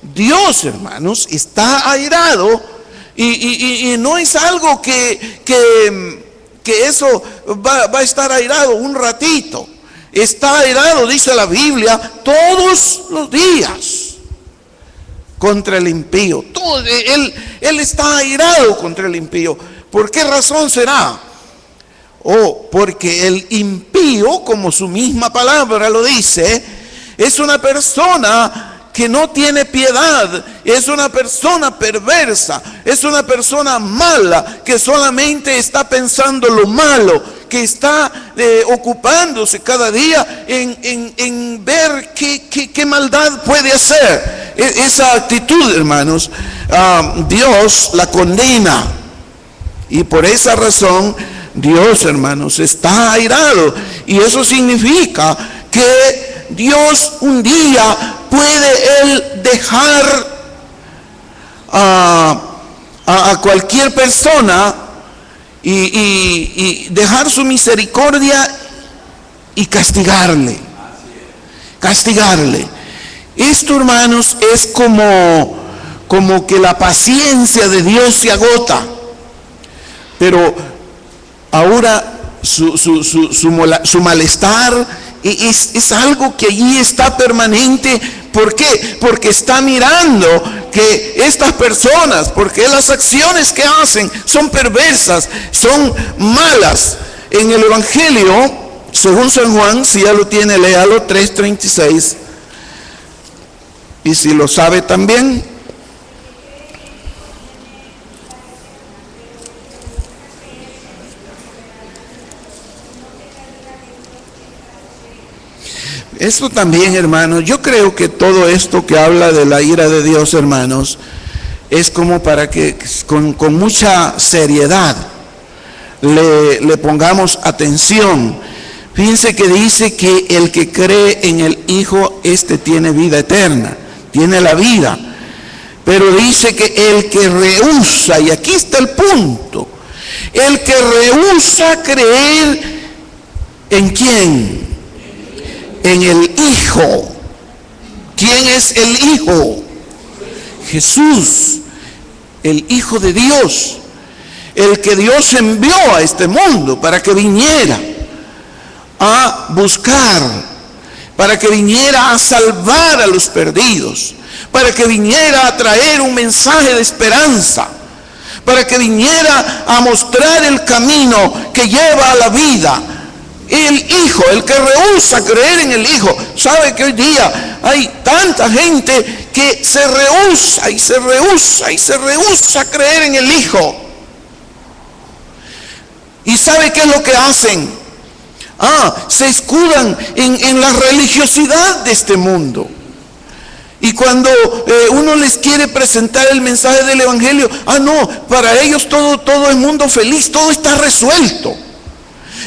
Dios, hermanos, está airado y no es algo que eso va a estar airado un ratito. Está airado, dice la Biblia, todos los días contra el impío. Él está airado contra el impío. ¿Por qué razón será? Porque el impío, como su misma palabra lo dice, es una persona que no tiene piedad, es una persona perversa, es una persona mala, que solamente está pensando lo malo, que está ocupándose cada día en ver qué maldad puede hacer. Esa actitud, hermanos, Dios la condena. Y por esa razón, Dios, hermanos, está airado. Y eso significa que Dios un día puede Él dejar a cualquier persona y dejar su misericordia y castigarle. Esto, hermanos, es como que la paciencia de Dios se agota. Pero ahora su malestar es algo que allí está permanente. ¿Por qué? Porque está mirando que estas personas, porque las acciones que hacen son perversas, son malas. En el Evangelio, según San Juan, si ya lo tiene, léalo, 3:36. Y si lo sabe también. Esto también, hermanos, yo creo que todo esto que habla de la ira de Dios, hermanos, es como para que con mucha seriedad le pongamos atención. Fíjense que dice que el que cree en el Hijo, tiene vida eterna, tiene la vida. Pero dice que el que rehúsa, y aquí está el punto, el que rehúsa creer ¿en quién? En el Hijo. ¿Quién es el Hijo? Jesús, el Hijo de Dios, el que Dios envió a este mundo para que viniera a buscar, para que viniera a salvar a los perdidos, para que viniera a traer un mensaje de esperanza, para que viniera a mostrar el camino que lleva a la vida. El Hijo, el que rehúsa creer en el Hijo. ¿Sabe que hoy día hay tanta gente que se rehúsa a creer en el Hijo? ¿Y sabe qué es lo que hacen? Se escudan en la religiosidad de este mundo. Y cuando uno les quiere presentar el mensaje del Evangelio, no, para ellos todo es mundo feliz, todo está resuelto.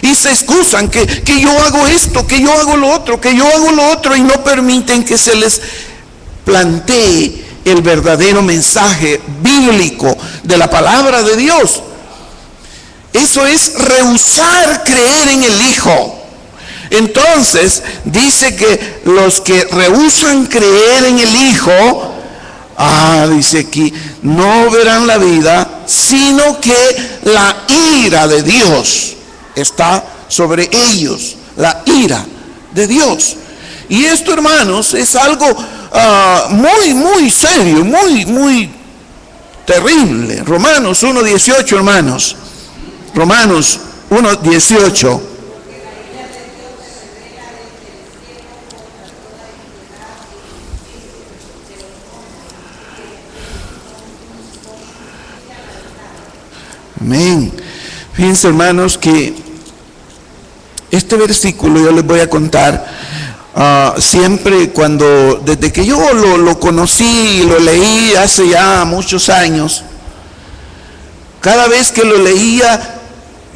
Y se excusan que yo hago esto, que yo hago lo otro, y no permiten que se les plantee el verdadero mensaje bíblico de la palabra de Dios. Eso es rehusar creer en el Hijo. Entonces dice que los que rehúsan creer en el Hijo, dice aquí, no verán la vida, sino que la ira de Dios está sobre ellos, la ira de Dios. Y esto, hermanos, es algo muy, muy serio, muy, muy terrible. Romanos 1:18, hermanos. Romanos 1:18. Amén. Fíjense, hermanos, que este versículo yo les voy a contar siempre desde que yo lo conocí y lo leí hace ya muchos años. Cada vez que lo leía,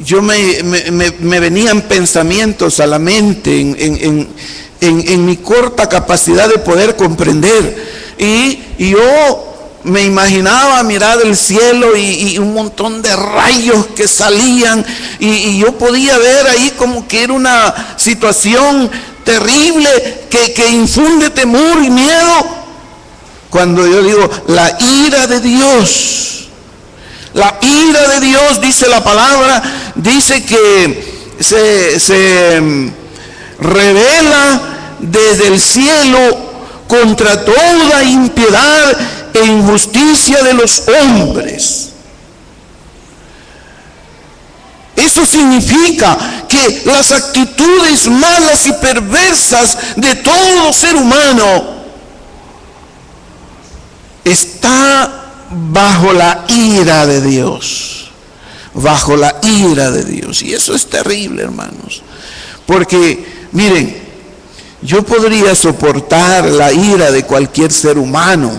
yo me venían pensamientos a la mente en mi corta capacidad de poder comprender. Y yo me imaginaba mirar el cielo y un montón de rayos que salían, y yo podía ver ahí como que era una situación terrible que infunde temor y miedo. Cuando yo digo la ira de Dios, la ira de Dios, dice la palabra, dice que se revela desde el cielo contra toda impiedad e injusticia de los hombres. Eso significa que las actitudes malas y perversas de todo ser humano está bajo la ira de Dios, bajo la ira de Dios. Y eso es terrible, hermanos, porque miren, yo podría soportar la ira de cualquier ser humano,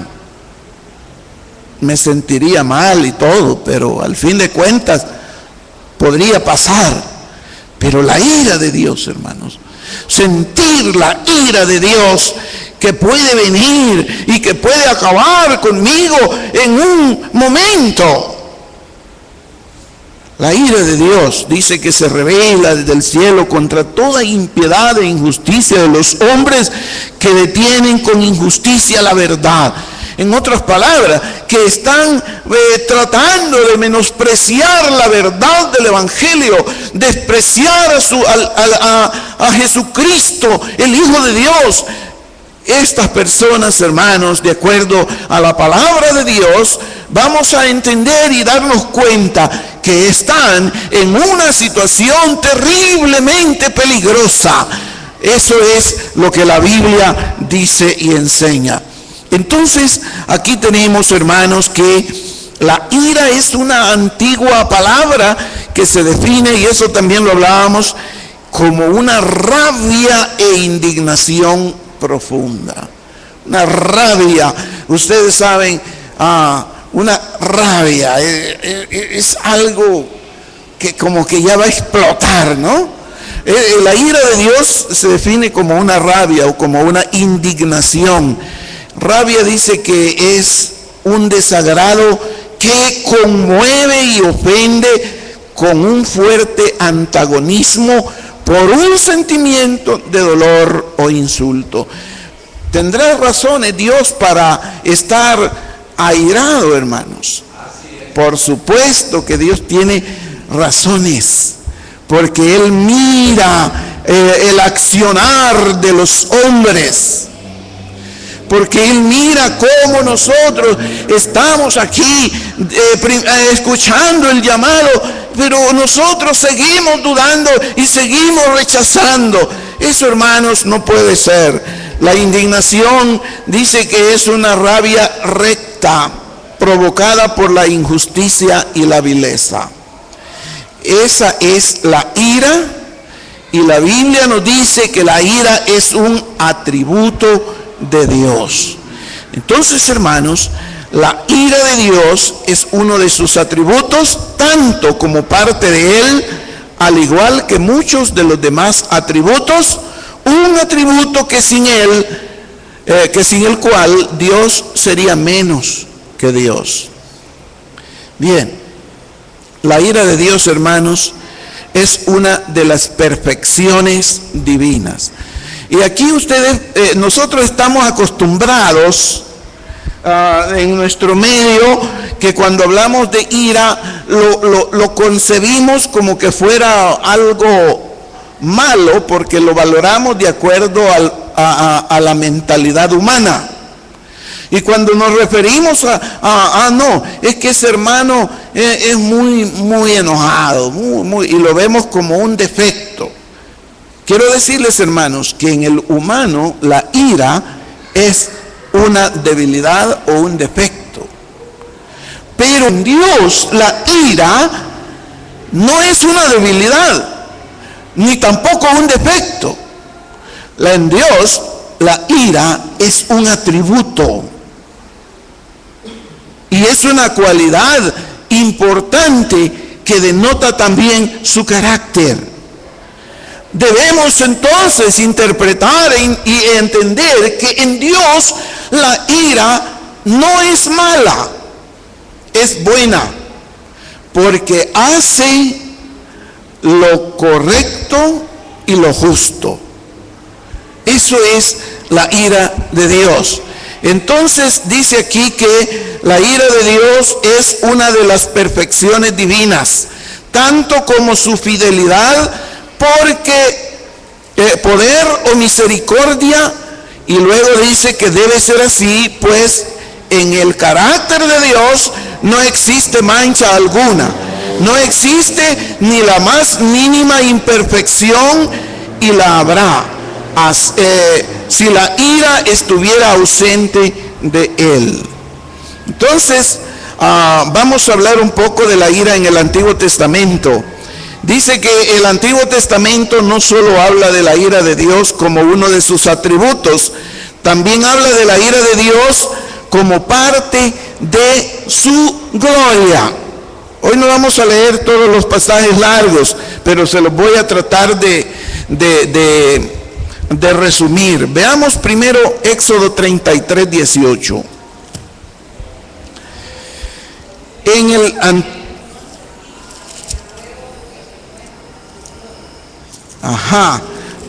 me sentiría mal y todo, pero al fin de cuentas podría pasar. Pero la ira de Dios, hermanos, sentir la ira de Dios que puede venir y que puede acabar conmigo en un momento. La ira de Dios dice que se revela desde el cielo contra toda impiedad e injusticia de los hombres que detienen con injusticia la verdad. En otras palabras, que están tratando de menospreciar la verdad del Evangelio, despreciar a Jesucristo, el Hijo de Dios. Estas personas, hermanos, de acuerdo a la palabra de Dios, vamos a entender y darnos cuenta que están en una situación terriblemente peligrosa. Eso es lo que la Biblia dice y enseña. Entonces, aquí tenemos, hermanos, que la ira es una antigua palabra que se define, y eso también lo hablábamos, como una rabia e indignación profunda. Una rabia, ustedes saben, una rabia es algo que como que ya va a explotar, ¿no? La ira de Dios se define como una rabia o como una indignación. Rabia dice que es un desagrado que conmueve y ofende con un fuerte antagonismo por un sentimiento de dolor o insulto. ¿Tendrá razones Dios para estar airado, hermanos? Por supuesto que Dios tiene razones, porque Él mira el accionar de los hombres. Porque Él mira cómo nosotros estamos aquí escuchando el llamado, pero nosotros seguimos dudando y seguimos rechazando. Eso, hermanos, no puede ser. La indignación dice que es una rabia recta, provocada por la injusticia y la vileza. Esa es la ira, y la Biblia nos dice que la ira es un atributo de Dios. Entonces, hermanos, la ira de Dios es uno de sus atributos, tanto como parte de Él, al igual que muchos de los demás atributos, un atributo que sin Él, sin el cual Dios sería menos que Dios. Bien, la ira de Dios, hermanos, es una de las perfecciones divinas. Y aquí nosotros estamos acostumbrados en nuestro medio que cuando hablamos de ira lo concebimos como que fuera algo malo, porque lo valoramos de acuerdo a la mentalidad humana. Y cuando nos referimos no, es que ese hermano es muy enojado, y lo vemos como un defecto. Quiero decirles, hermanos, que en el humano la ira es una debilidad o un defecto. Pero en Dios la ira no es una debilidad, ni tampoco un defecto. En Dios la ira es un atributo. Y es una cualidad importante que denota también su carácter. Debemos entonces interpretar y entender que en Dios la ira no es mala, es buena, porque hace lo correcto y lo justo. Eso es la ira de Dios. Entonces dice aquí que la ira de Dios es una de las perfecciones divinas, tanto como su fidelidad, porque poder o misericordia, y luego dice que debe ser así, pues en el carácter de Dios no existe mancha alguna, no existe ni la más mínima imperfección, y la habrá si la ira estuviera ausente de él. Entonces vamos a hablar un poco de la ira en el Antiguo Testamento. Dice que el Antiguo Testamento no solo habla de la ira de Dios como uno de sus atributos, también habla de la ira de Dios como parte de su gloria. Hoy no vamos a leer todos los pasajes largos, pero se los voy a tratar de resumir. Veamos primero Éxodo 33, 18.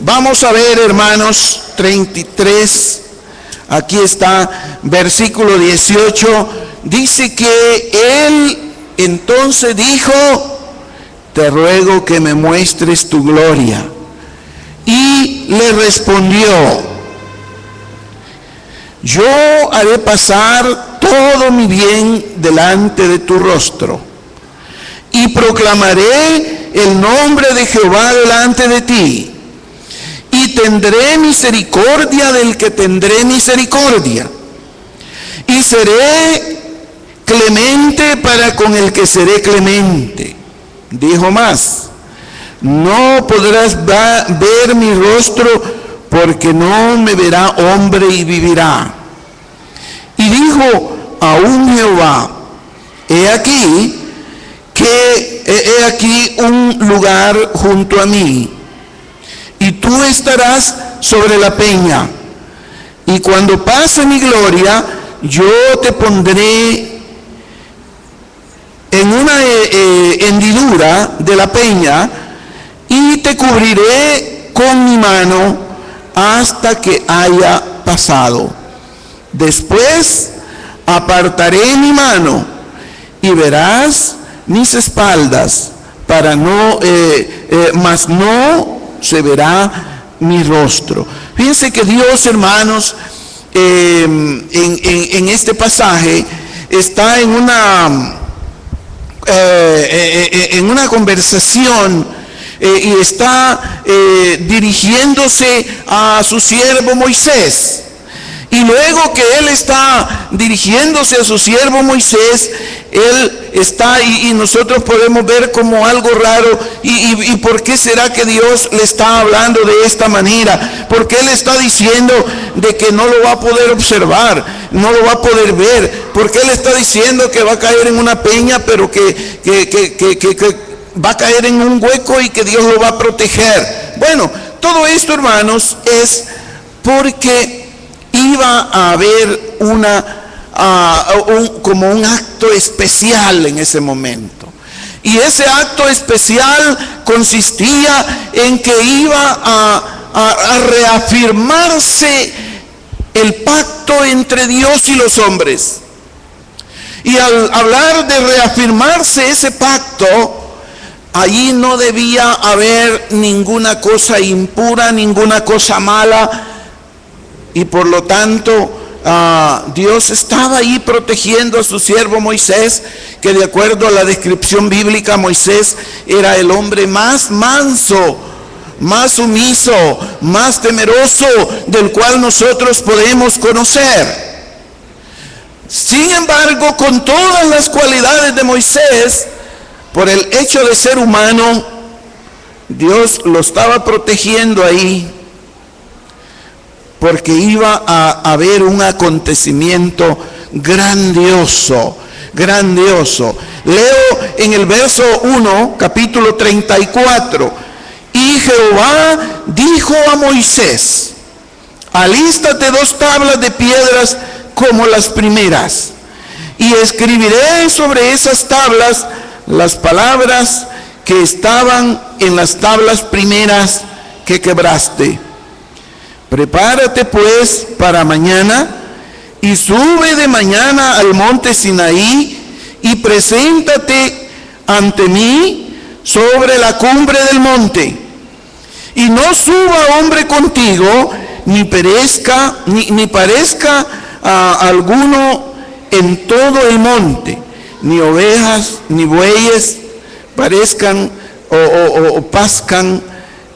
Vamos a ver, hermanos, 33, aquí está, versículo 18, dice que él entonces dijo: te ruego que me muestres tu gloria. Y le respondió: yo haré pasar todo mi bien delante de tu rostro, y proclamaré el nombre de Jehová delante de ti, y tendré misericordia del que tendré misericordia, y seré clemente para con el que seré clemente. Dijo más: no podrás ver mi rostro, porque no me verá hombre y vivirá. Y dijo aún Jehová: he aquí un lugar junto a mí, y tú estarás sobre la peña, y cuando pase mi gloria, yo te pondré en una hendidura de la peña, y te cubriré con mi mano hasta que haya pasado. Después apartaré mi mano, y verás mis espaldas, mas no se verá mi rostro. Fíjense que Dios, hermanos, en este pasaje está en una conversación, y está dirigiéndose a su siervo Moisés. Y luego que él está dirigiéndose a su siervo Moisés, él está, y nosotros podemos ver como algo raro, y ¿por qué será que Dios le está hablando de esta manera? Porque él está diciendo de que no lo va a poder observar, no lo va a poder ver, porque él está diciendo que va a caer en una peña, pero que va a caer en un hueco y que Dios lo va a proteger. Bueno, todo esto, hermanos, es porque iba a haber como un acto especial en ese momento. Y ese acto especial consistía en que iba a reafirmarse el pacto entre Dios y los hombres. Y al hablar de reafirmarse ese pacto, allí no debía haber ninguna cosa impura, ninguna cosa mala, y por lo tanto Dios estaba ahí protegiendo a su siervo Moisés, que de acuerdo a la descripción bíblica, Moisés era el hombre más manso, más sumiso, más temeroso del cual nosotros podemos conocer. Sin embargo, con todas las cualidades de Moisés, por el hecho de ser humano, Dios lo estaba protegiendo ahí, porque iba a haber un acontecimiento grandioso, grandioso. Leo en el verso 1, capítulo 34. Y Jehová dijo a Moisés: alístate 2 tablas de piedras como las primeras, y escribiré sobre esas tablas las palabras que estaban en las tablas primeras que quebraste. Prepárate pues para mañana, y sube de mañana al monte Sinaí y preséntate ante mí sobre la cumbre del monte. Y no suba hombre contigo, ni parezca alguno en todo el monte, ni ovejas, ni bueyes parezcan o pascan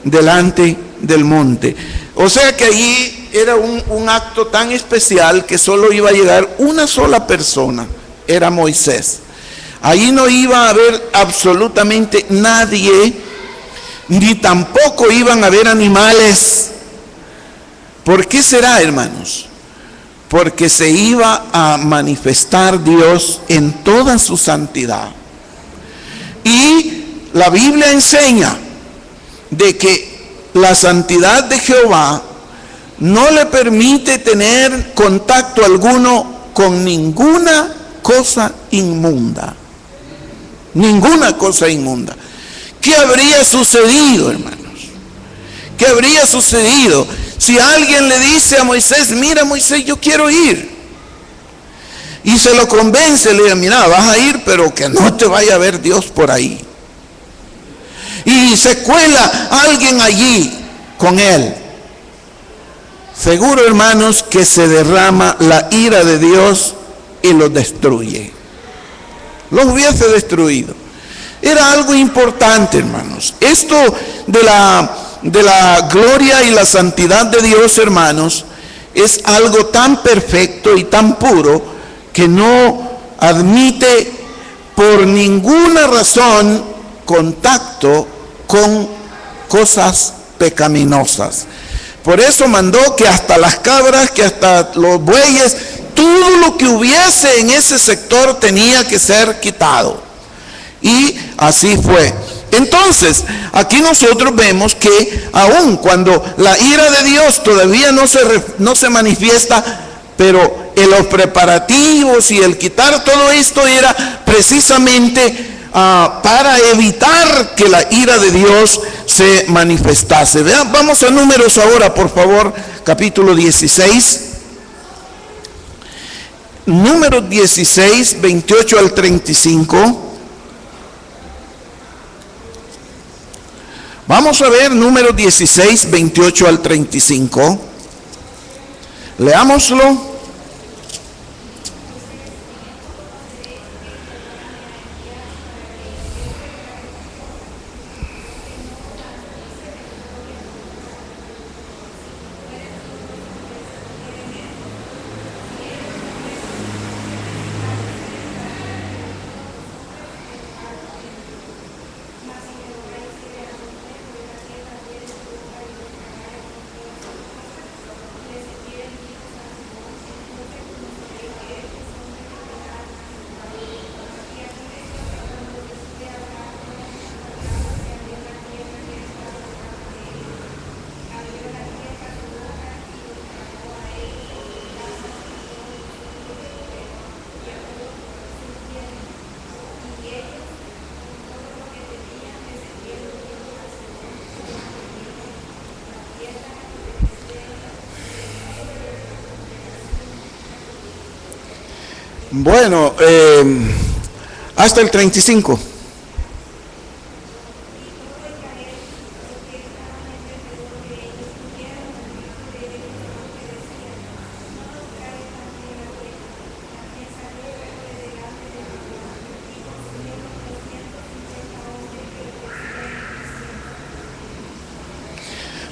delante del monte. O sea que allí era un acto tan especial que solo iba a llegar una sola persona, era Moisés. Ahí no iba a haber absolutamente nadie, ni tampoco iban a haber animales. ¿Por qué será, hermanos? Porque se iba a manifestar Dios en toda su santidad. Y la Biblia enseña de que la santidad de Jehová no le permite tener contacto alguno con ninguna cosa inmunda. Ninguna cosa inmunda. ¿Qué habría sucedido, hermanos? ¿Qué habría sucedido si alguien le dice a Moisés: mira, Moisés, yo quiero ir? Y se lo convence, le dice: mira, vas a ir, pero que no te vaya a ver Dios por ahí. Y se cuela alguien allí con él. Seguro, hermanos, que se derrama la ira de Dios y los destruye. Los hubiese destruido. Era algo importante, hermanos. Esto de la gloria y la santidad de Dios, hermanos, es algo tan perfecto y tan puro que no admite por ninguna razón contacto con cosas pecaminosas. Por eso mandó que hasta las cabras, que hasta los bueyes, todo lo que hubiese en ese sector tenía que ser quitado. Y así fue. Entonces, aquí nosotros vemos que aun cuando la ira de Dios todavía no se manifiesta, pero en los preparativos y el quitar todo esto era precisamente para evitar que la ira de Dios se manifestase. Vean, vamos a Números ahora, por favor, capítulo 16. Números 16, 28 al 35. Vamos a ver Números 16, 28 al 35. Leámoslo. Bueno, hasta el 35.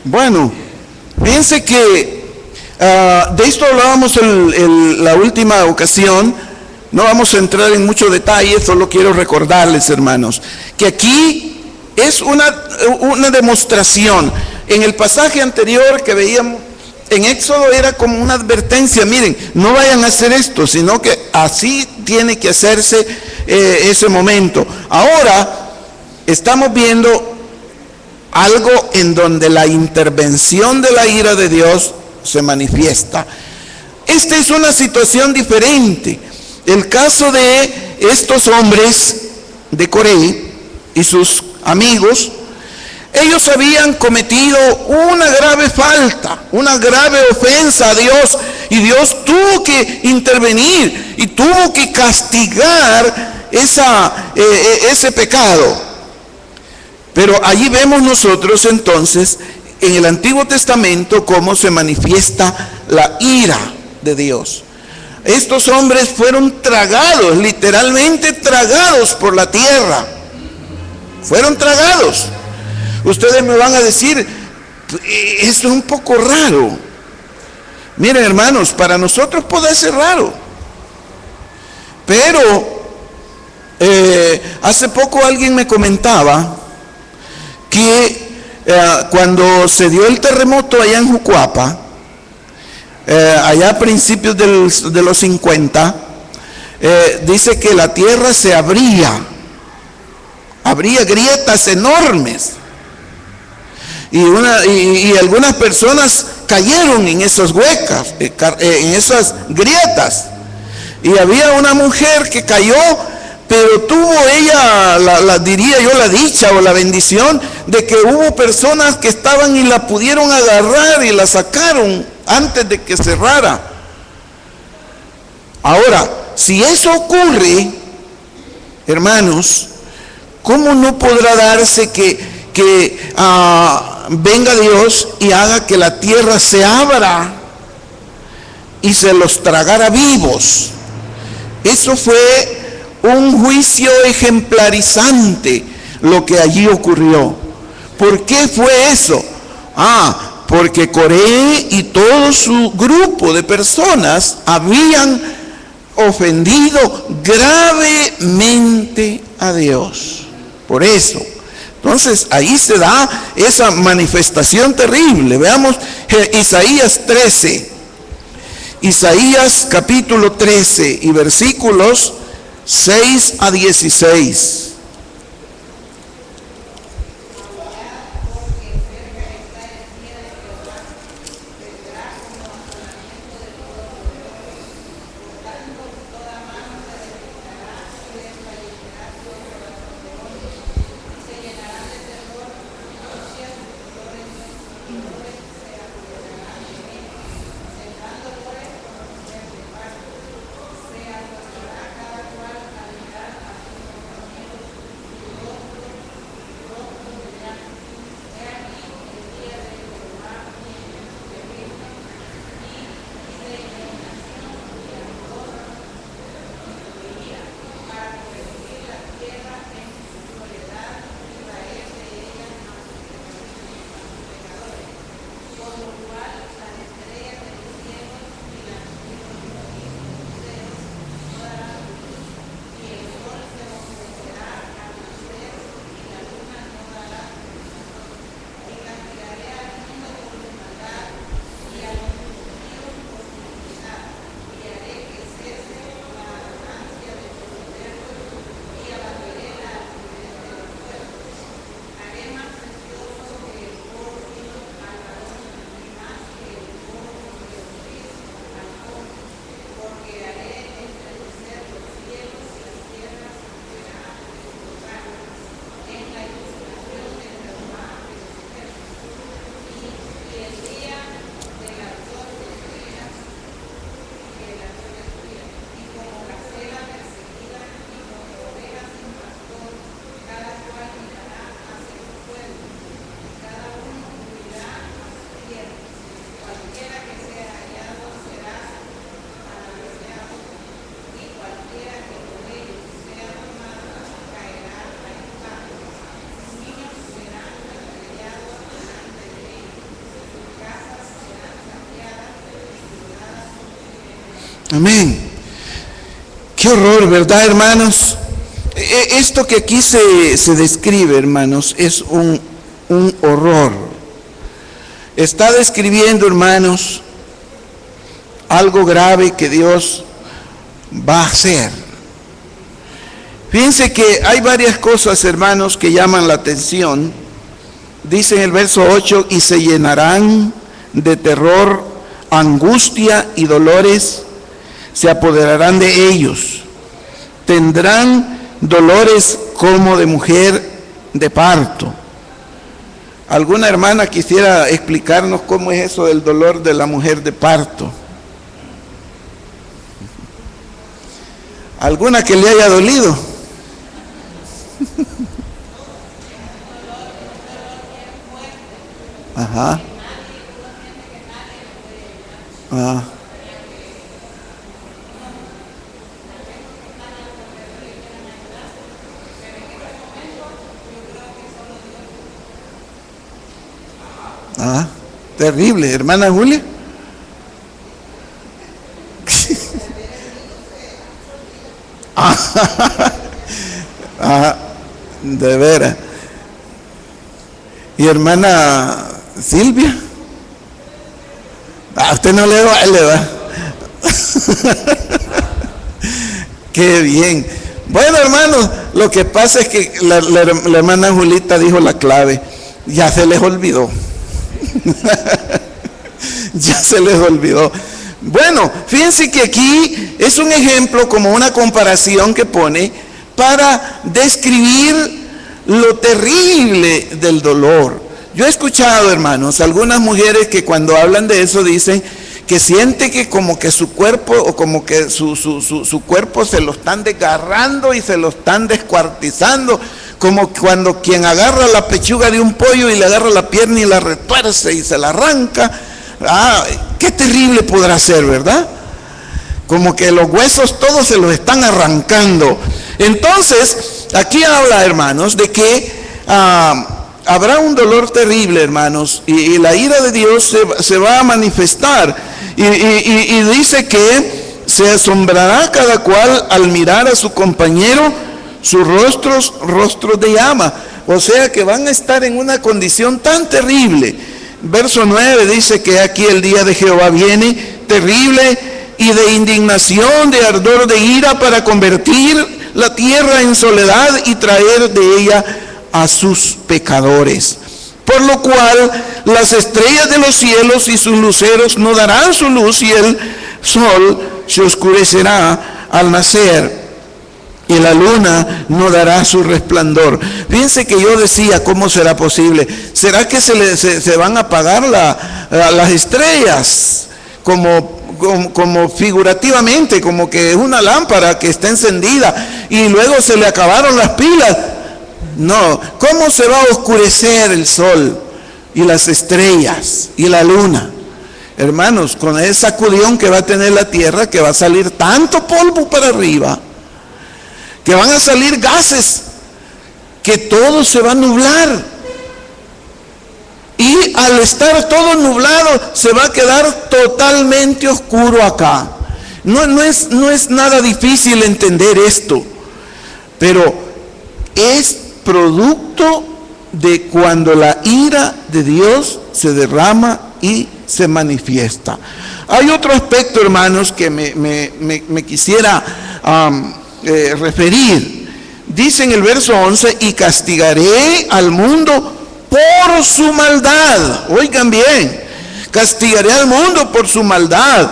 Bueno, fíjense que de esto hablábamos la última ocasión. No vamos a entrar en mucho detalle, solo quiero recordarles, hermanos, que aquí es una demostración. En el pasaje anterior que veíamos en Éxodo era como una advertencia: miren, no vayan a hacer esto, sino que así tiene que hacerse ese momento. Ahora estamos viendo algo en donde la intervención de la ira de Dios se manifiesta. Esta es una situación diferente. El caso de estos hombres de Coré y sus amigos, ellos habían cometido una grave falta, una grave ofensa a Dios, y Dios tuvo que intervenir y tuvo que castigar ese pecado. Pero allí vemos nosotros entonces en el Antiguo Testamento cómo se manifiesta la ira de Dios. Estos hombres fueron tragados, literalmente tragados por la tierra. Fueron tragados. Ustedes me van a decir, esto es un poco raro. Miren, hermanos, para nosotros puede ser raro. Pero hace poco alguien me comentaba que cuando se dio el terremoto allá en Jucuapa, allá a principios de los 50, dice que la tierra se abría grietas enormes, y algunas personas cayeron en esas huecas, en esas grietas, y había una mujer que cayó, pero tuvo ella, diría yo, la dicha o la bendición de que hubo personas que estaban y la pudieron agarrar y la sacaron antes de que cerrara. Ahora, si eso ocurre, hermanos, ¿cómo no podrá darse que venga Dios y haga que la tierra se abra y se los tragara vivos? Eso fue un juicio ejemplarizante lo que allí ocurrió. ¿Por qué fue eso? Porque Coré y todo su grupo de personas habían ofendido gravemente a Dios. Por eso. Entonces ahí se da esa manifestación terrible. Veamos Isaías 13. Isaías capítulo 13 y versículos 6 a 16. Amén. Qué horror, ¿verdad, hermanos? Esto que aquí se describe, hermanos, es un horror. Está describiendo, hermanos, algo grave que Dios va a hacer. Fíjense que hay varias cosas, hermanos, que llaman la atención. Dice en el verso 8, y se llenarán de terror, angustia y dolores, se apoderarán de ellos. Tendrán dolores como de mujer de parto. ¿Alguna hermana quisiera explicarnos cómo es eso del dolor de la mujer de parto? ¿Alguna que le haya dolido? Ajá. Ah. Ah, terrible, hermana Julia. Ah, de veras. Y hermana Silvia, a usted no le vale, ¿va? Qué bien. Bueno, hermanos, lo que pasa es que la hermana Julita dijo la clave. Ya se les olvidó. Ya se les olvidó. Bueno, fíjense que aquí es un ejemplo, como una comparación que pone para describir lo terrible del dolor. Yo he escuchado, hermanos, algunas mujeres que cuando hablan de eso dicen que siente que como que su cuerpo, o como que su cuerpo se lo están desgarrando y se lo están descuartizando, como cuando quien agarra la pechuga de un pollo y le agarra la pierna y la retuerce y se la arranca. Ah, qué terrible podrá ser, ¿verdad? Como que los huesos todos se los están arrancando. Entonces, aquí habla, hermanos, de que habrá un dolor terrible, hermanos, y la ira de Dios se va a manifestar. Y dice que se asombrará cada cual al mirar a su compañero, sus rostros de llama. O sea que van a estar en una condición tan terrible. Verso 9 dice que aquí el día de Jehová viene terrible y de indignación, de ardor de ira, para convertir la tierra en soledad y traer de ella a sus pecadores. Por lo cual las estrellas de los cielos y sus luceros no darán su luz, y el sol se oscurecerá al nacer, y la luna no dará su resplandor. Fíjense que yo decía, ¿cómo será posible? ¿Será que se van a apagar las estrellas? Como figurativamente, como que es una lámpara que está encendida y luego se le acabaron las pilas. No, ¿cómo se va a oscurecer el sol y las estrellas y la luna? Hermanos, con el sacudión que va a tener la tierra, que va a salir tanto polvo para arriba, que van a salir gases, que todo se va a nublar. Y al estar todo nublado, se va a quedar totalmente oscuro acá. No es nada difícil entender esto, pero es producto de cuando la ira de Dios se derrama y se manifiesta. Hay otro aspecto, hermanos, que me quisiera referir. Dice en el verso 11: y castigaré al mundo por su maldad. Oigan bien, castigaré al mundo por su maldad.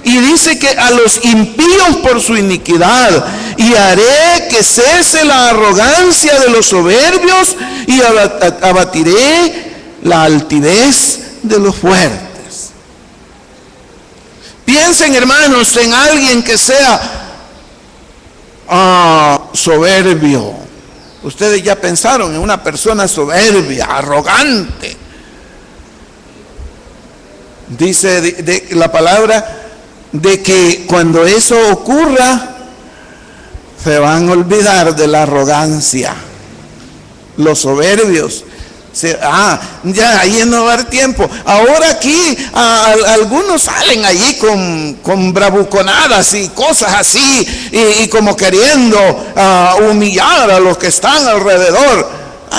Y dice que a los impíos por su iniquidad, y haré que cese la arrogancia de los soberbios, y abatiré la altivez de los fuertes. Piensen, hermanos, en alguien que sea soberbio. Ustedes ya pensaron en una persona soberbia, arrogante. Dice de la palabra de que cuando eso ocurra, se van a olvidar de la arrogancia. Los soberbios. Ya ahí no va a haber tiempo. Ahora aquí algunos salen allí con bravuconadas y cosas así, y como queriendo humillar a los que están alrededor.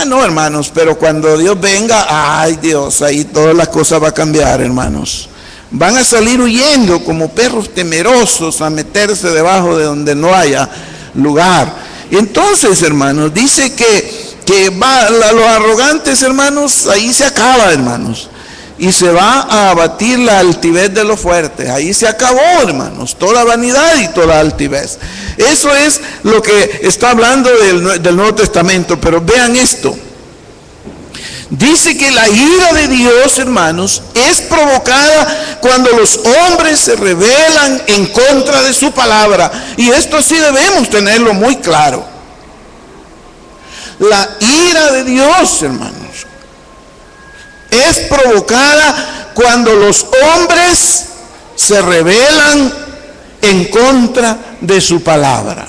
No, hermanos, pero cuando Dios venga, ay Dios, ahí todas las cosas van a cambiar, hermanos. Van a salir huyendo como perros temerosos a meterse debajo de donde no haya lugar. Entonces, hermanos, dice que los arrogantes, hermanos, ahí se acaba, hermanos, y se va a abatir la altivez de los fuertes. Ahí se acabó, hermanos, toda vanidad y toda altivez. Eso es lo que está hablando del Nuevo Testamento. Pero vean esto, Dice que la ira de Dios, hermanos, es provocada cuando los hombres se rebelan en contra de su palabra. Y esto sí debemos tenerlo muy claro. La ira de Dios, hermanos, es provocada cuando los hombres se rebelan en contra de su palabra.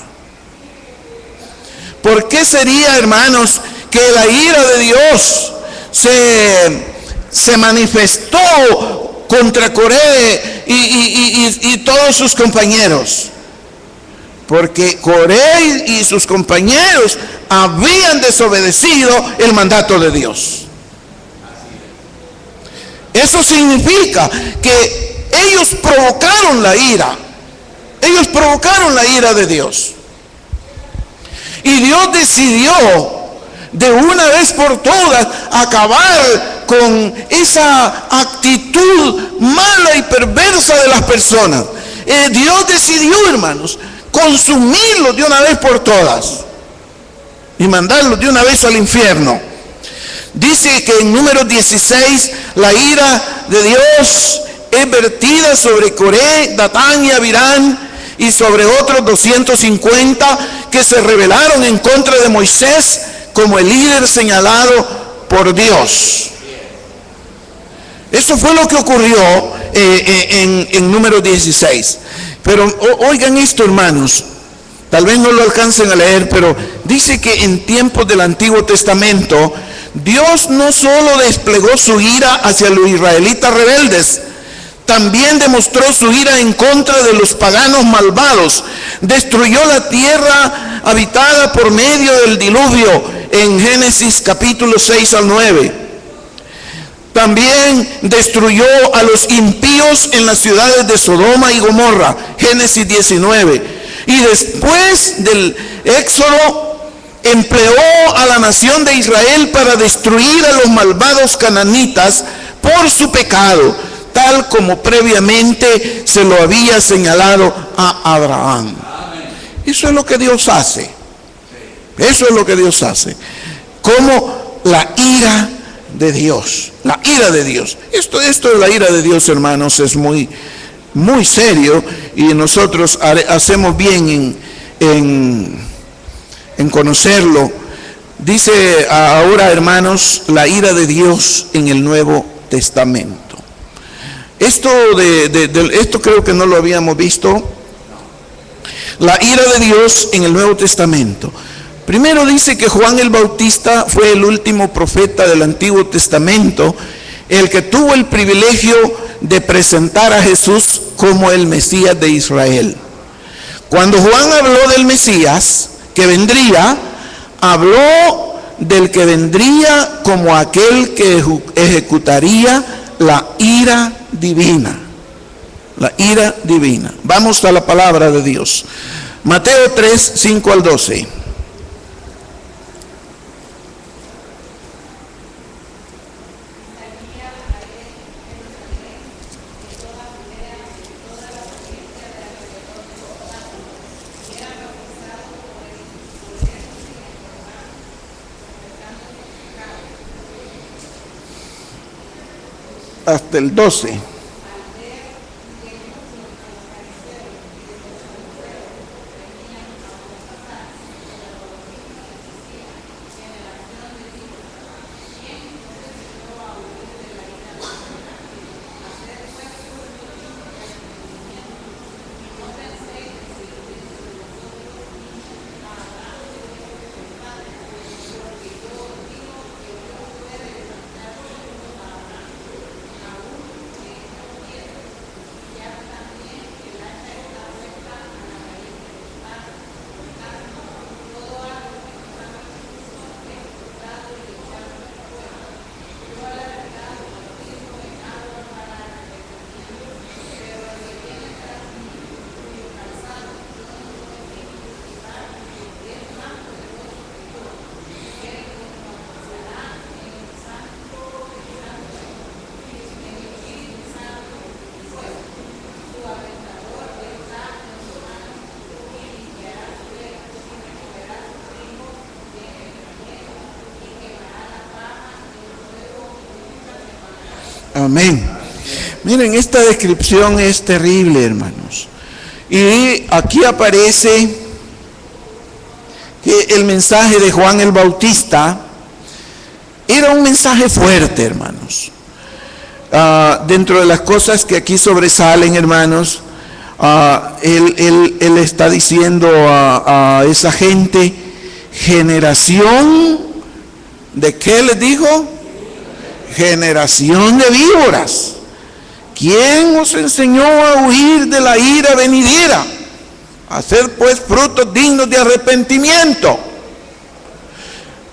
¿Por qué sería, hermanos, que la ira de Dios se manifestó contra Coré y todos sus compañeros? Porque Coré y sus compañeros habían desobedecido el mandato de Dios. Eso significa que ellos provocaron la ira. Ellos provocaron la ira de Dios. Y Dios decidió de una vez por todas acabar con esa actitud mala y perversa de las personas. Dios decidió, hermanos, consumirlos de una vez por todas y mandarlos de una vez al infierno. Dice que en Números 16 la ira de Dios es vertida sobre Coré, Datán y Abirán y sobre otros 250 que se rebelaron en contra de Moisés como el líder señalado por Dios. Eso fue lo que ocurrió en Números 16. Pero oigan esto, hermanos, tal vez no lo alcancen a leer, pero dice que en tiempos del Antiguo Testamento Dios no solo desplegó su ira hacia los israelitas rebeldes, también demostró su ira en contra de los paganos malvados. Destruyó la tierra habitada por medio del diluvio en Génesis capítulo 6 al 9. También destruyó a los impíos en las ciudades de Sodoma y Gomorra, Génesis 19. Y después del Éxodo empleó a la nación de Israel para destruir a los malvados cananitas por su pecado, tal como previamente se lo había señalado a Abraham. Eso es lo que Dios hace. Eso es lo que Dios hace. Como la ira de Dios. La ira de Dios. Esto de la ira de Dios, hermanos, es muy serio, y nosotros hacemos bien en conocerlo. Dice ahora, hermanos, la ira de Dios en el Nuevo Testamento. Esto creo que no lo habíamos visto. La ira de Dios en el Nuevo Testamento. Primero dice que Juan el Bautista fue el último profeta del Antiguo Testamento, el que tuvo el privilegio de presentar a Jesús como el Mesías de Israel. Cuando Juan habló del Mesías que vendría, habló del que vendría como aquel que ejecutaría la ira divina. La ira divina. Vamos a la palabra de Dios. Mateo 3, 5 al 12. Hasta el 12. Amén. Miren, esta descripción es terrible, hermanos. Y aquí aparece que el mensaje de Juan el Bautista era un mensaje fuerte, hermanos. Dentro de las cosas que aquí sobresalen, hermanos, él está diciendo a esa gente, generación, ¿de qué les dijo? Generación de víboras. ¿Quién os enseñó a huir de la ira venidera? Hacer pues frutos dignos de arrepentimiento.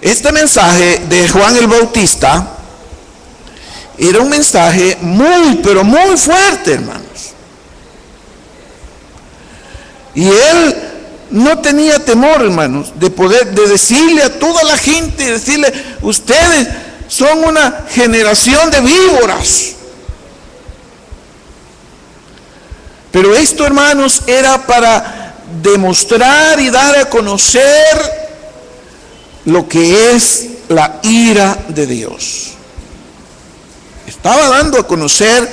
Este mensaje de Juan el Bautista era un mensaje muy, pero muy fuerte, hermanos. Y él no tenía temor, hermanos, de decirle a toda la gente, decirle, ustedes son una generación de víboras. Pero esto, hermanos, era para demostrar y dar a conocer lo que es la ira de Dios. Estaba dando a conocer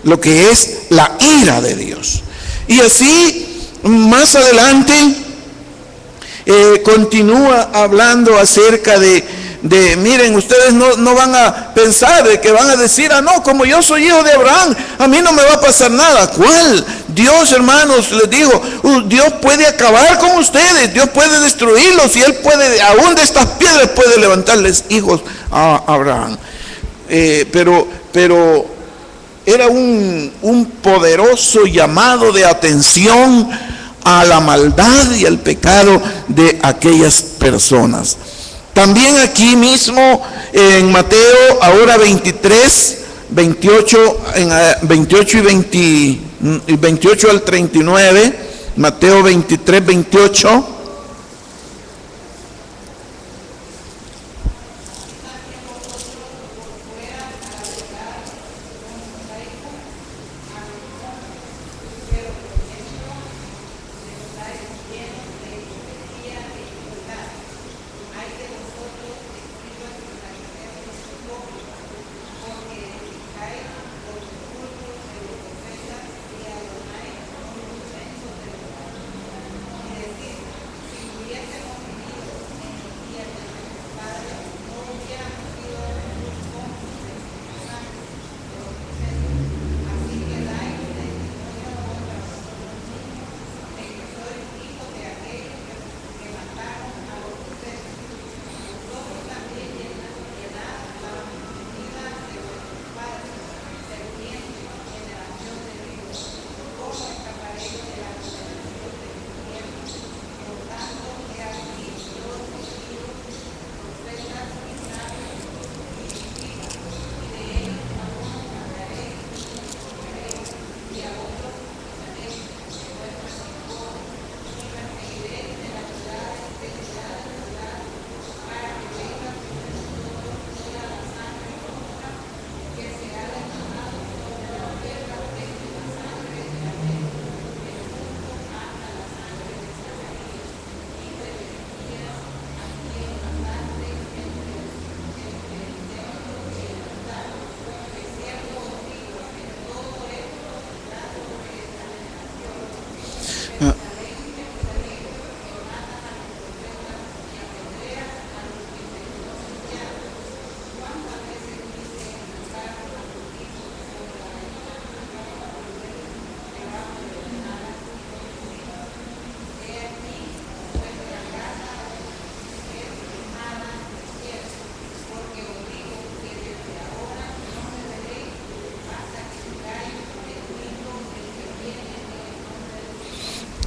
lo que es la ira de Dios. Y así, más adelante, continúa hablando acerca de miren, ustedes no van a pensar de que van a decir, no, como yo soy hijo de Abraham, a mí no me va a pasar nada. ¿Cuál? Dios, hermanos, les digo, Dios puede acabar con ustedes, Dios puede destruirlos y Él puede, aún de estas piedras puede levantarles hijos a Abraham. Pero era un poderoso llamado de atención a la maldad y al pecado de aquellas personas. También aquí mismo en Mateo, ahora 23, 28, 28 y 28 al 39, Mateo 23, 28.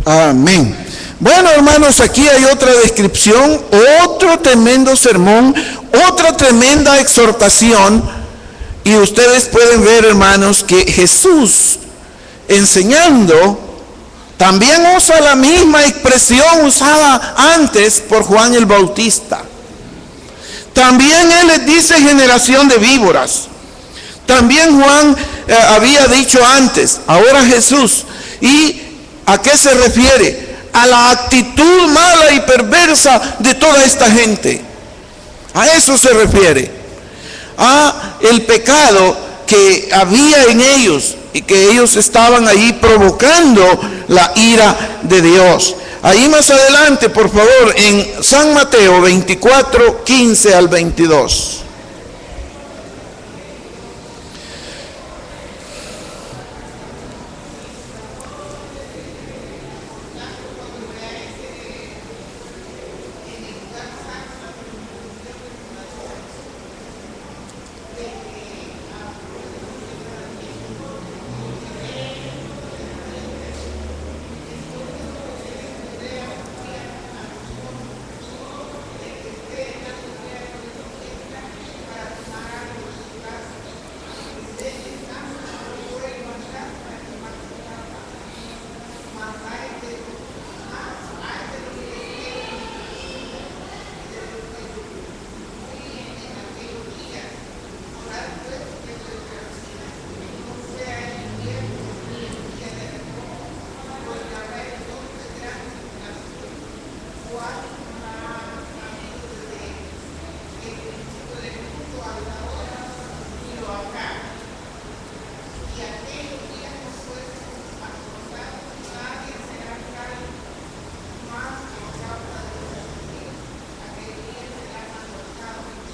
Amén. Bueno, hermanos, aquí hay otra descripción, otro tremendo sermón, otra tremenda exhortación. Y ustedes pueden ver, hermanos, que Jesús, enseñando, también usa la misma expresión usada antes por Juan el Bautista. También Él les dice generación de víboras. También Juan había dicho antes, ahora Jesús. ¿Y a qué se refiere? A la actitud mala y perversa de toda esta gente. A eso se refiere. A el pecado que había en ellos y que ellos estaban ahí provocando la ira de Dios. Ahí más adelante, por favor, en San Mateo 24, 15 al 22.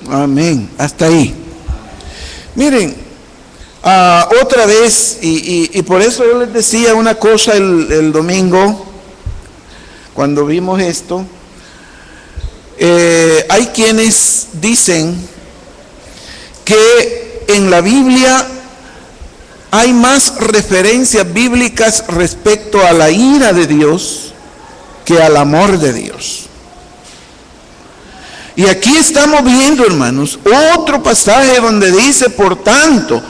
Amén, hasta ahí. Miren, otra vez, y por eso yo les decía una cosa el domingo, cuando vimos esto, hay quienes dicen que en la Biblia hay más referencias bíblicas respecto a la ira de Dios que al amor de Dios. Y aquí estamos viendo, hermanos, otro pasaje donde dice: por tanto,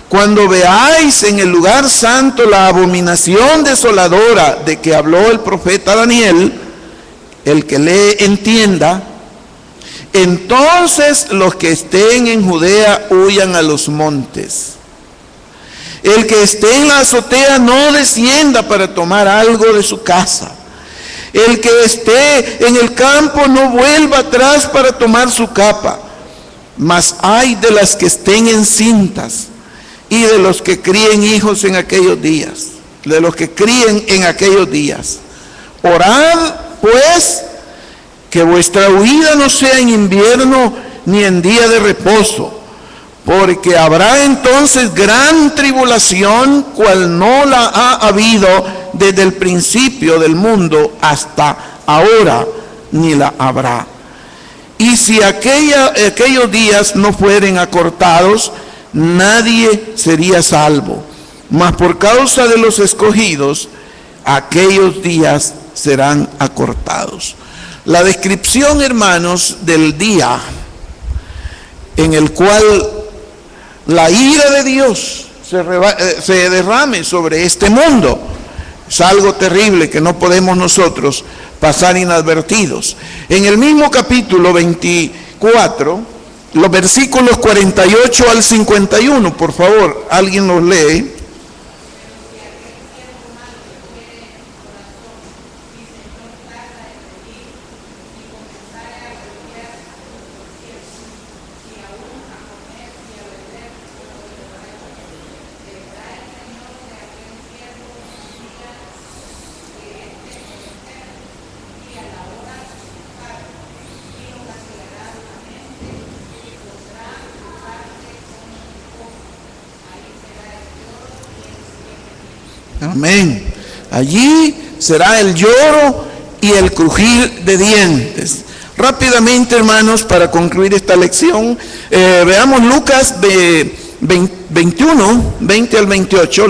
cuando veáis en el lugar santo la abominación desoladora de que habló el profeta Daniel, el que lee entienda, entonces los que estén en Judea huyan a los montes. El que esté en la azotea no descienda para tomar algo de su casa. El que esté en el campo no vuelva atrás para tomar su capa. Mas ay de las que estén encintas y de los que críen hijos en aquellos días. De los que críen en aquellos días. Orad pues que vuestra huida no sea en invierno ni en día de reposo, porque habrá entonces gran tribulación, cual no la ha habido desde el principio del mundo hasta ahora, ni la habrá. Y si aquellos días no fueren acortados, nadie sería salvo. Mas por causa de los escogidos, aquellos días serán acortados. La descripción, hermanos, del día en el cual la ira de Dios se derrame sobre este mundo es algo terrible que no podemos nosotros pasar inadvertidos. En el mismo capítulo 24, los versículos 48 al 51, por favor, alguien los lee. Amén. Allí será el lloro y el crujir de dientes. Rápidamente, hermanos, para concluir esta lección, veamos Lucas 21, 20 al 28,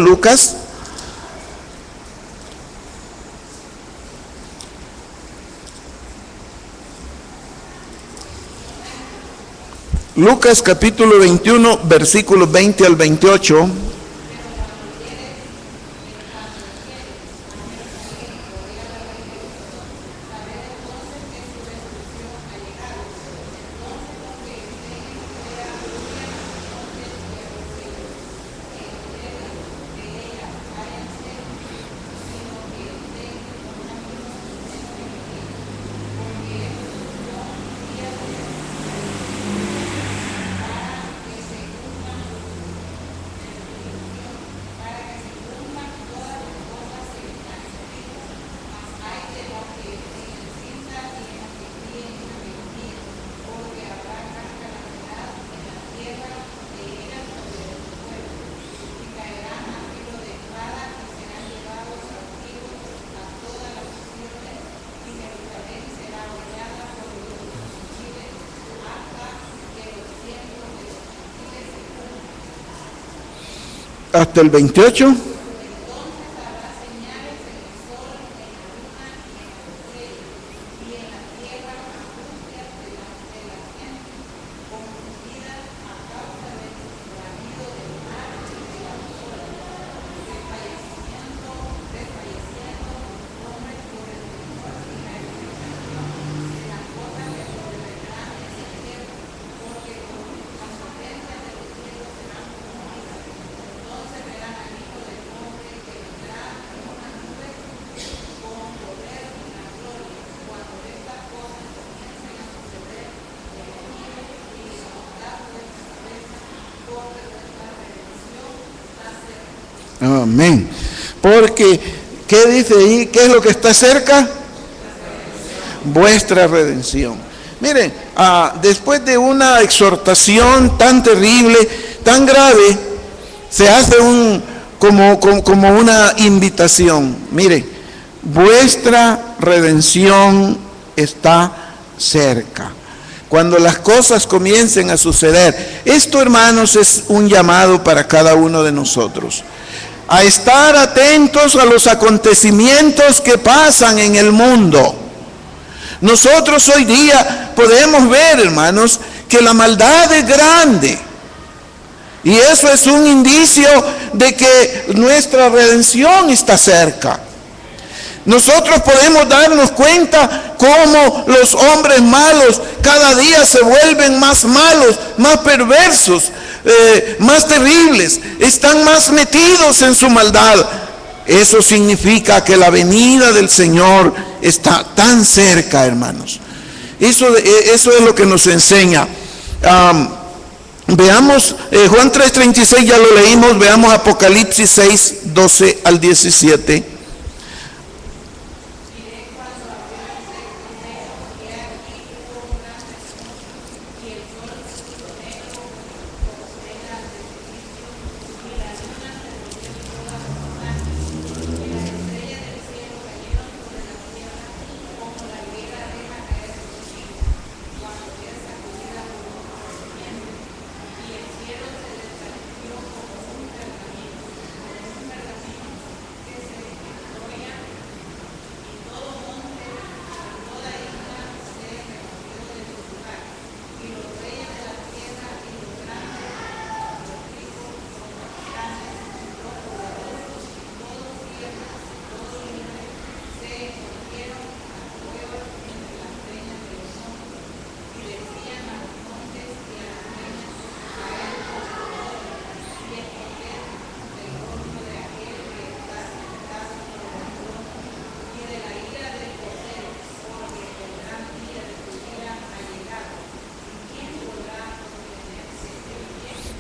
Lucas capítulo 21, versículos 20 al 28. hasta el 28. Amén. Porque, ¿qué dice ahí? ¿Qué es lo que está cerca? Vuestra redención. Miren, después de una exhortación tan terrible, tan grave, se hace como una invitación. Miren, vuestra redención está cerca. Cuando las cosas comiencen a suceder, esto, hermanos, es un llamado para cada uno de nosotros, a estar atentos a los acontecimientos que pasan en el mundo. Nosotros hoy día podemos ver, hermanos, que la maldad es grande. Y eso es un indicio de que nuestra redención está cerca. Nosotros podemos darnos cuenta cómo los hombres malos cada día se vuelven más malos, más perversos, más terribles, están más metidos en su maldad. Eso significa que la venida del Señor está tan cerca, hermanos. Eso es lo que nos enseña. Veamos Juan 3:36, ya lo leímos. Veamos Apocalipsis 6:12 al 17.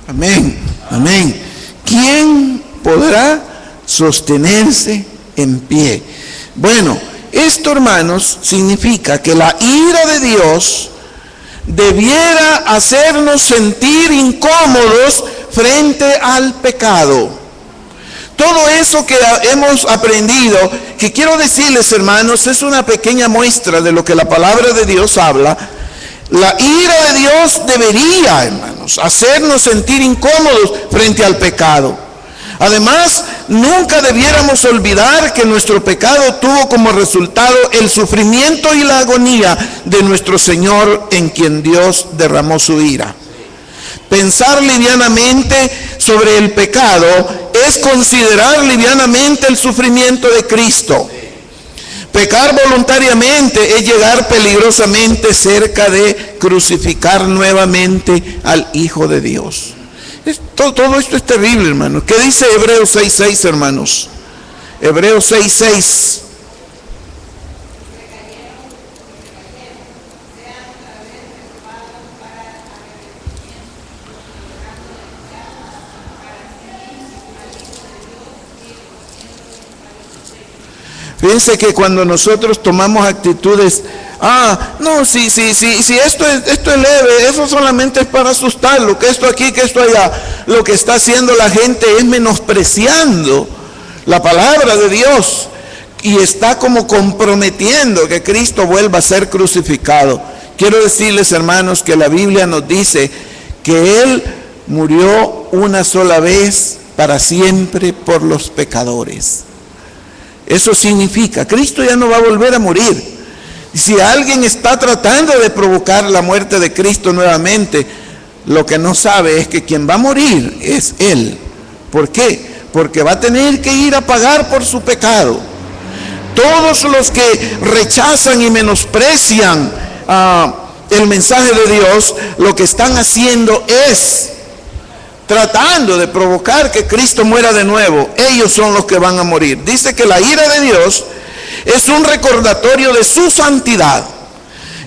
Amén, amén. ¿Quién podrá sostenerse en pie? Bueno, esto, hermanos, significa que la ira de Dios debiera hacernos sentir incómodos frente al pecado. Todo eso que hemos aprendido, que quiero decirles, hermanos, es una pequeña muestra de lo que la palabra de Dios habla. La ira de Dios debería, hermanos, hacernos sentir incómodos frente al pecado. Además, nunca debiéramos olvidar que nuestro pecado tuvo como resultado el sufrimiento y la agonía de nuestro Señor, en quien Dios derramó su ira. Pensar livianamente sobre el pecado es considerar livianamente el sufrimiento de Cristo. Pecar voluntariamente es llegar peligrosamente cerca de crucificar nuevamente al Hijo de Dios. Todo esto es terrible, hermanos. ¿Qué dice Hebreos 6:6, hermanos? Hebreos 6:6. Fíjense que cuando nosotros tomamos actitudes, no, si esto es leve, eso solamente es para asustarlo, que esto aquí, que esto allá, lo que está haciendo la gente es menospreciando la palabra de Dios y está como comprometiendo que Cristo vuelva a ser crucificado. Quiero decirles, hermanos, que la Biblia nos dice que Él murió una sola vez para siempre por los pecadores. Eso significa, Cristo ya no va a volver a morir. Si alguien está tratando de provocar la muerte de Cristo nuevamente, lo que no sabe es que quien va a morir es Él. ¿Por qué? Porque va a tener que ir a pagar por su pecado. Todos los que rechazan y menosprecian el mensaje de Dios, lo que están haciendo es tratando de provocar que Cristo muera de nuevo. Ellos son los que van a morir. Dice que la ira de Dios es un recordatorio de su santidad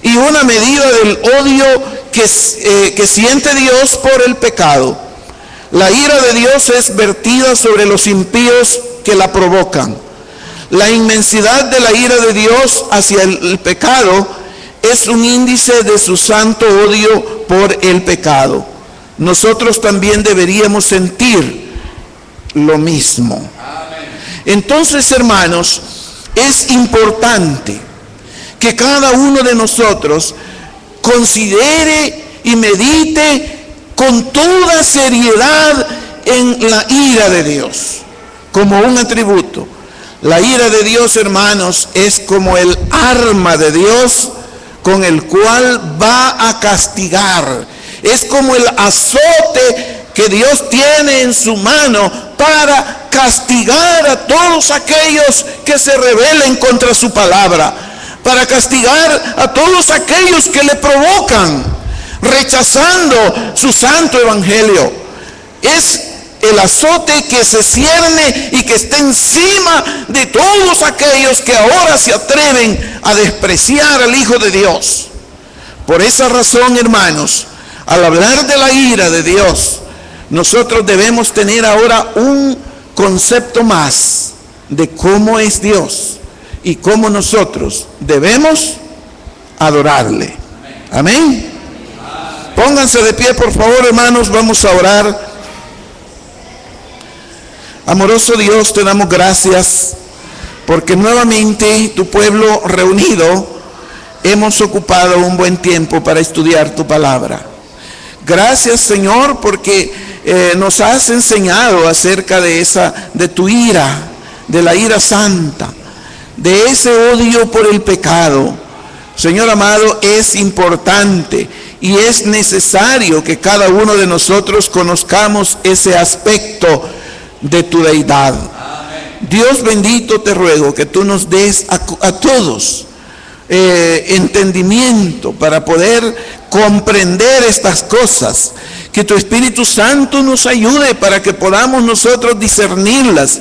y una medida del odio que siente Dios por el pecado. La ira de Dios es vertida sobre los impíos que la provocan. La inmensidad de la ira de Dios hacia el pecado es un índice de su santo odio por el pecado. Nosotros también deberíamos sentir lo mismo. Entonces, hermanos, es importante que cada uno de nosotros considere y medite con toda seriedad en la ira de Dios como un atributo. La ira de Dios, hermanos, es como el arma de Dios con el cual va a castigar. Es como el azote que Dios tiene en su mano para castigar a todos aquellos que se rebelen contra su palabra, para castigar a todos aquellos que le provocan, rechazando su santo evangelio. Es el azote que se cierne y que está encima de todos aquellos que ahora se atreven a despreciar al Hijo de Dios. Por esa razón, hermanos, al hablar de la ira de Dios, nosotros debemos tener ahora un concepto más de cómo es Dios y cómo nosotros debemos adorarle. Amén. Pónganse de pie, por favor, hermanos, vamos a orar. Amoroso Dios, te damos gracias porque nuevamente tu pueblo reunido hemos ocupado un buen tiempo para estudiar tu palabra. Gracias, Señor, porque nos has enseñado acerca de tu ira, de la ira santa, de ese odio por el pecado. Señor amado, es importante y es necesario que cada uno de nosotros conozcamos ese aspecto de tu deidad. Dios bendito, te ruego que tú nos des a todos entendimiento para poder comprender estas cosas, que tu Espíritu Santo nos ayude para que podamos nosotros discernirlas,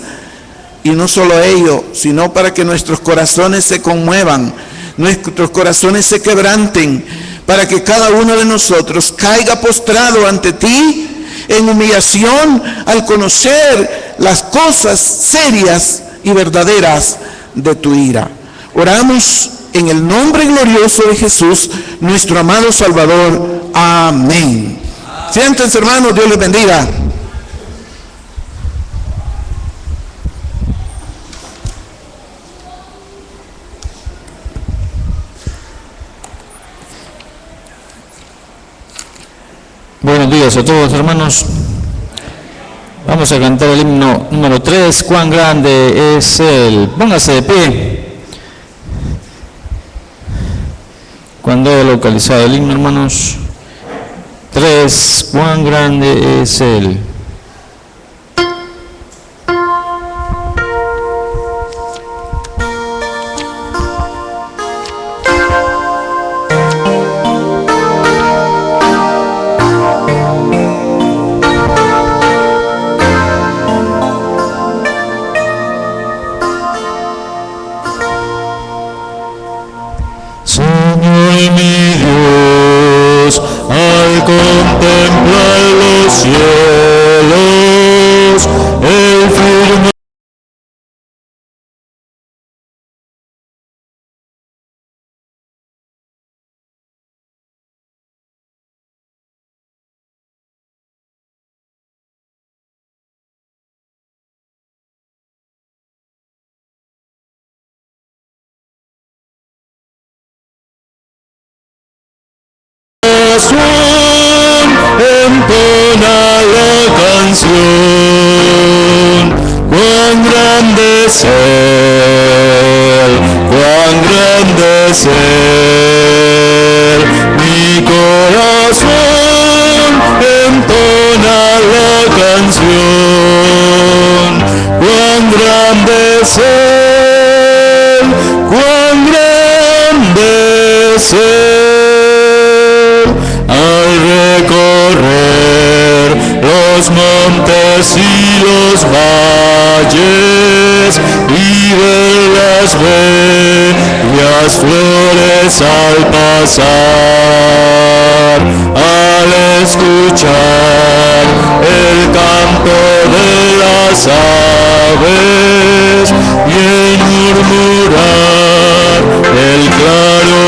y no solo ello, sino para que nuestros corazones se conmuevan, nuestros corazones se quebranten, para que cada uno de nosotros caiga postrado ante ti en humillación al conocer las cosas serias y verdaderas de tu ira. Oramos en el nombre glorioso de Jesús, nuestro amado Salvador. Amén. Siéntense, hermanos, Dios les bendiga. Buenos días a todos, hermanos. Vamos a cantar el himno número 3, cuán grande es Él. Póngase de pie. Cuando haya localizado el himno, hermanos. 3, cuán grande es Él. Entona la canción. ser. Mi corazón entona la canción. Cuán grande es Él, cuán grande es Él. Al recorrer los montes y los valles y ver las bellas flores al pasar, al escuchar el canto de las aves y el murmurar el claro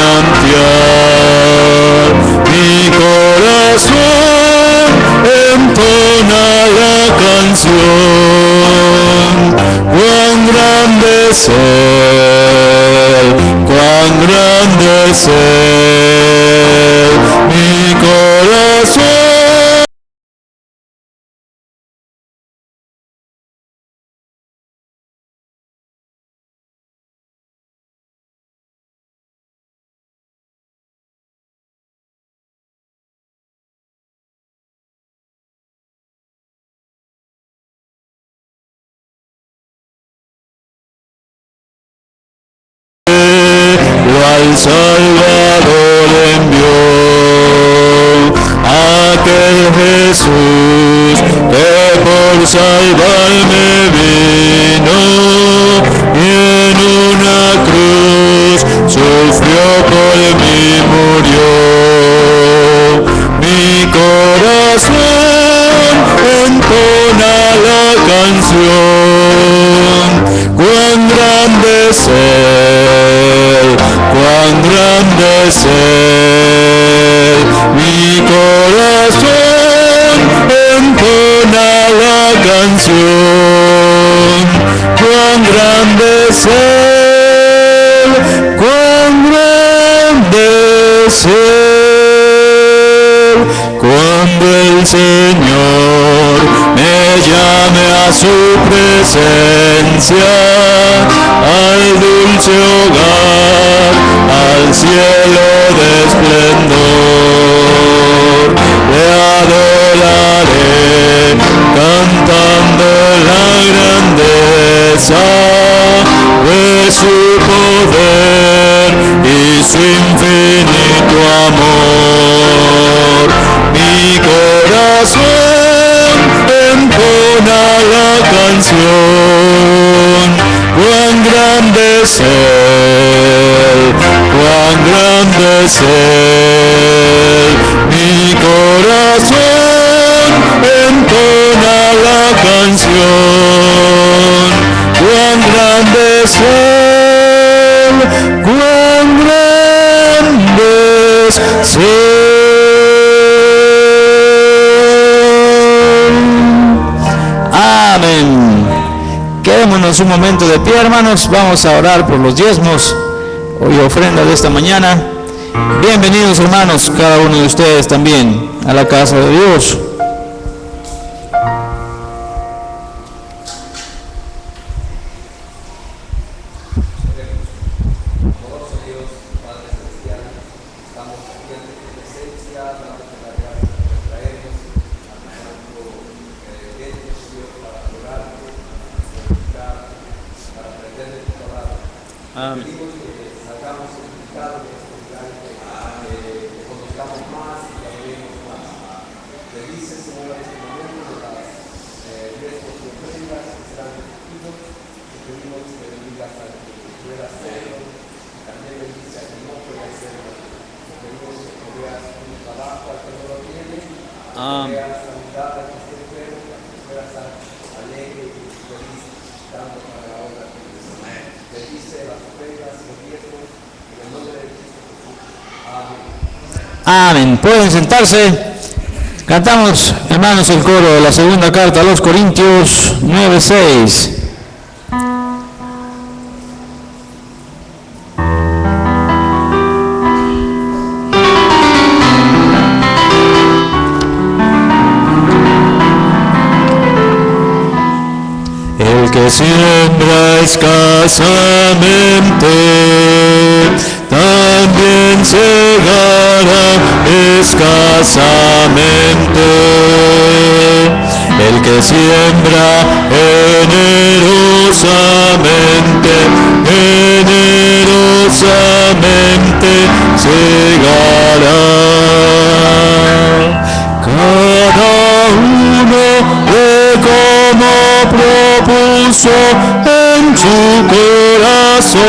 manantial, mi corazón entona la canción. Cuán grande es Él, cuán grande es Él, mi corazón. Al Salvador envió, aquel Jesús que por salvarme vino y en una cruz sufrió por mí, murió. Mi corazón entona la canción. Cuán grande es Él, cuán grande es Él, mi corazón entona la canción. Cuán grande es Él, cuán grande es Él. Cuando el Señor me llame a su presencia, al dulce hogar, al cielo de esplendor, le adoraré cantando la grandeza de su poder y su infinito amor. Mi corazón entona la canción. Cuán grande es Él, cuán grande es Él, mi corazón entona la canción. Cuán grande es Él, cuán grande es Él. Amén. Quedémonos un momento de pie, hermanos. Vamos a orar por los diezmos y ofrendas de esta mañana. Bienvenidos, hermanos, cada uno de ustedes también a la casa de Dios. Amén. Pueden sentarse. Cantamos, hermanos, el coro de la segunda carta a los Corintios 9:6. El que siembra escasamente siembra generosamente, generosamente segará. Cada uno ve como propuso en su corazón.